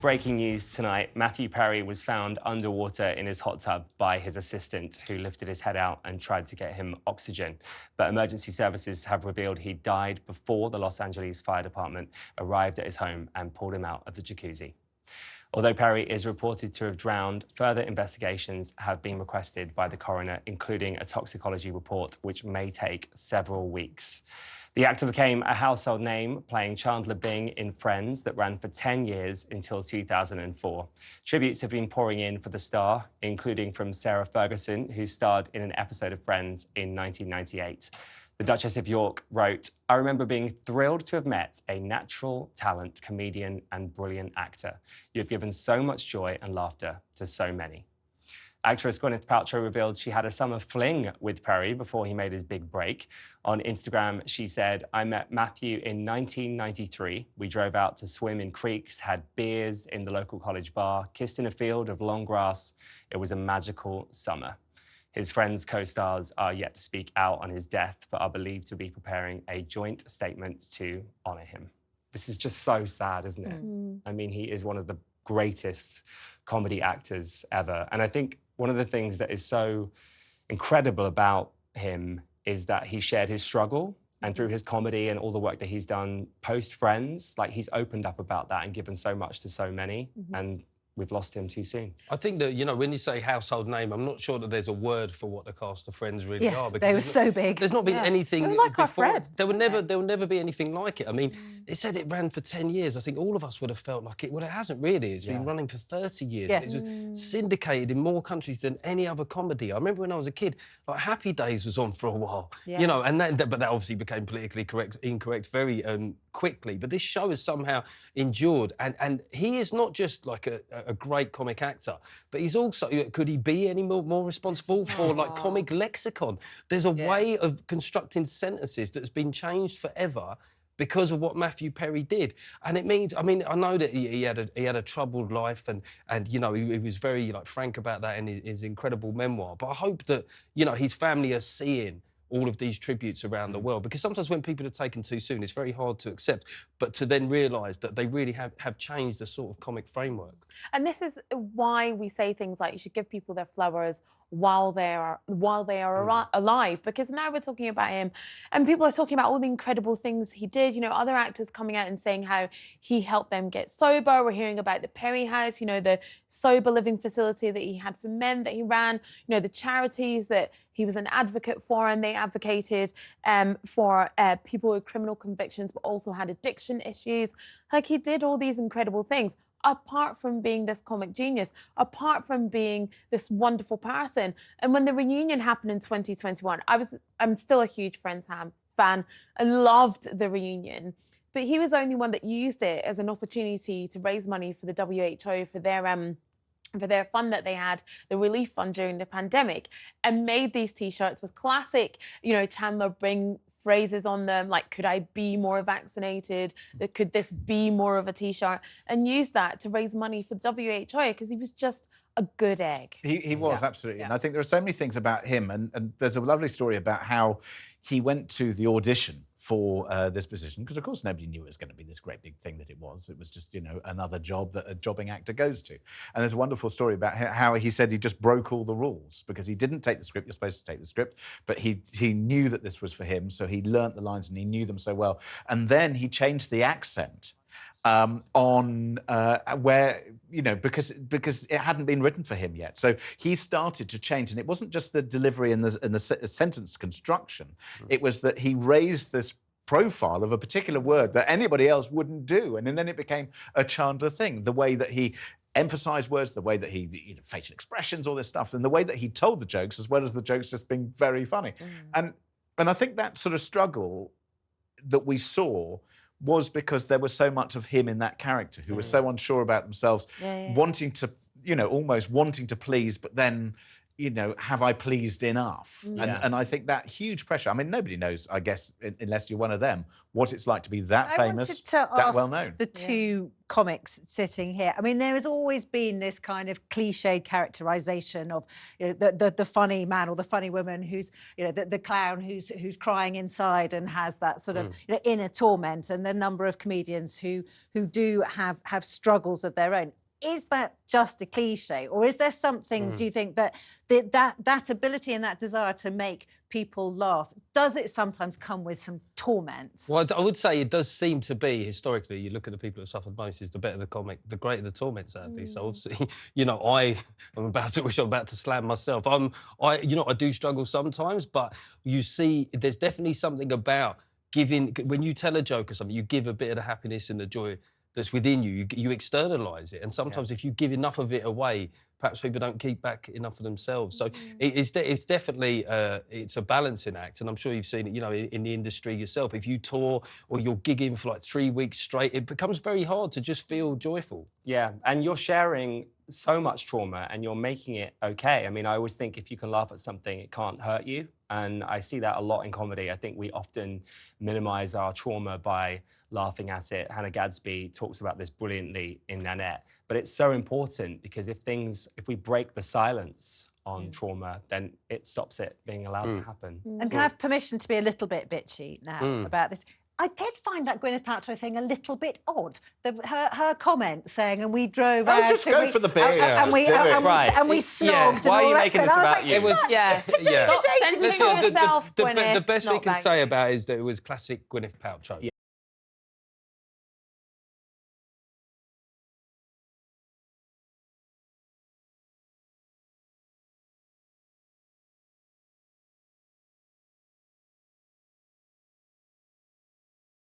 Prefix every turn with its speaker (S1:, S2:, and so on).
S1: Breaking news tonight, Matthew Perry was found underwater in his hot tub by his assistant, who lifted his head out and tried to get him oxygen. But emergency services have revealed he died before the Los Angeles Fire Department arrived at his home and pulled him out of the jacuzzi. Although Perry is reported to have drowned, further investigations have been requested by the coroner, including a toxicology report, which may take several weeks. The actor became a household name, playing Chandler Bing in Friends that ran for 10 years until 2004. Tributes have been pouring in for the star, including from Sarah Ferguson, who starred in an episode of Friends in 1998. The Duchess of York wrote, "I remember being thrilled to have met a natural talent, comedian and brilliant actor. You've given so much joy and laughter to so many." Actress Gwyneth Paltrow revealed she had a summer fling with Perry before he made his big break. On Instagram, she said, "I met Matthew in 1993. We drove out to swim in creeks, had beers in the local college bar, kissed in a field of long grass. It was a magical summer." His Friends co-stars are yet to speak out on his death, but are believed to be preparing a joint statement to honour him. This is just so sad, isn't it? I mean, he is one of the greatest comedy actors ever. And I think one of the things that is so incredible about him is that he shared his struggle, and through his comedy and all the work that he's done post-Friends, like, he's opened up about that and given so much to so many. And we've lost him too soon.
S2: I think that, you know, when you say household name, I'm not sure that there's a word for what the cast of Friends really are.
S3: Yes, they were so big.
S2: There's not been anything
S3: They were like
S2: before.
S3: our friends,
S2: There will never be anything like it. I mean, it said it ran for 10 years. I think all of us would have felt like it. Well, it hasn't really. It's been running for 30 years.
S3: Yes.
S2: It's syndicated in more countries than any other comedy. I remember when I was a kid, like, Happy Days was on for a while, you know, and but that obviously became politically incorrect very quickly. But this show has somehow endured, and he is not just like a great comic actor, but he's also, could he be any more responsible for like comic lexicon? There's a way of constructing sentences that's been changed forever because of what Matthew Perry did. And it means, I mean, I know that he had a troubled life, and you know, he was very like frank about that in his incredible memoir. But I hope that, you know, his family are seeing all of these tributes around the world, because sometimes when people are taken too soon, it's very hard to accept, but to then realise that they really have changed the sort of comic framework.
S4: And this is why we say things like you should give people their flowers while they are alive, because now we're talking about him and people are talking about all the incredible things he did. You know, other actors coming out and saying how he helped them get sober. We're hearing about the Perry House, you know, the sober living facility that he had for men that he ran, you know, the charities that he was an advocate for, and they advocated for people with criminal convictions but also had addiction issues. Like, he did all these incredible things. Apart from being this comic genius, apart from being this wonderful person. And when the reunion happened in 2021, I'm still a huge Friends fan. I loved the reunion. But he was the only one that used it as an opportunity to raise money for the WHO for their fund that they had, the relief fund during the pandemic, and made these T-shirts with classic, you know, Chandler Bing phrases on them, like, could I be more vaccinated? Could this be more of a T-shirt? And used that to raise money for WHO, because he was just a good egg.
S5: He was, absolutely. And I think there are so many things about him, and there's a lovely story about how he went to the audition for this position, because of course nobody knew it was going to be this great big thing that it was. It was just, you know, another job that a jobbing actor goes to. And there's a wonderful story about how he said he just broke all the rules because he didn't take the script. You're supposed to take the script, but he knew that this was for him, so he learnt the lines and he knew them so well. And then he changed the accent where, you know, because it hadn't been written for him yet. So he started to change, and it wasn't just the delivery and the sentence construction. It was that he raised this profile of a particular word that anybody else wouldn't do, and then it became a Chandler thing. The way that he emphasised words, the way that he, you know, facial expressions, all this stuff, and the way that he told the jokes, as well as the jokes just being very funny. And I think that sort of struggle that we saw was because there was so much of him in that character, who was so unsure about themselves, wanting to, you know, almost wanting to please, but then, you know, have I pleased enough?
S1: Yeah.
S5: And I think that huge pressure. I mean, nobody knows, I guess, unless you're one of them, what it's like to be that famous,
S3: wanted to
S5: that
S3: ask
S5: well known.
S3: the two comics sitting here. I mean, there has always been this kind of cliched characterisation of, you know, the funny man or the funny woman who's, you know, the clown who's crying inside and has that sort of, you know, inner torment, and the number of comedians who do have struggles of their own. Is that just a cliche, or is there something, do you think, that that ability and that desire to make people laugh, does it sometimes come with some torment?
S2: Well, I would say it does seem to be, historically, you look at the people that suffered most, is the better the comic, the greater the torment, sadly. So obviously, you know, I'm about to slam myself. You know, I do struggle sometimes, but you see, there's definitely something about giving, when you tell a joke or something, you give a bit of the happiness and the joy that's within you. You externalise it, and sometimes if you give enough of it away, perhaps people don't keep back enough of themselves. So it's definitely it's a balancing act, and I'm sure you've seen it, you know, in the industry yourself. If you tour or you're gigging for like 3 weeks straight, it becomes very hard to just feel joyful.
S1: Yeah, and you're sharing so much trauma and you're making it okay. I mean, I always think if you can laugh at something, it can't hurt you. And I see that a lot in comedy. I think we often minimise our trauma by laughing at it. Hannah Gadsby talks about this brilliantly in Nanette. But it's so important, because if we break the silence on trauma, then it stops it being allowed to happen.
S3: And can I have permission to be a little bit bitchy now about this? I did find that Gwyneth Paltrow thing a little bit odd. Her comment saying, and we drove out...
S5: just go for the beer.
S3: And we snogged.
S1: Why are you
S3: and all
S1: making
S3: the
S1: this
S3: rest of it.
S1: about you?
S2: It was,
S4: Yeah.
S2: yeah.
S4: Stop sending yourself, Gwyneth.
S2: The best we
S4: Not
S2: can
S4: back.
S2: say about it is that it was classic Gwyneth Paltrow.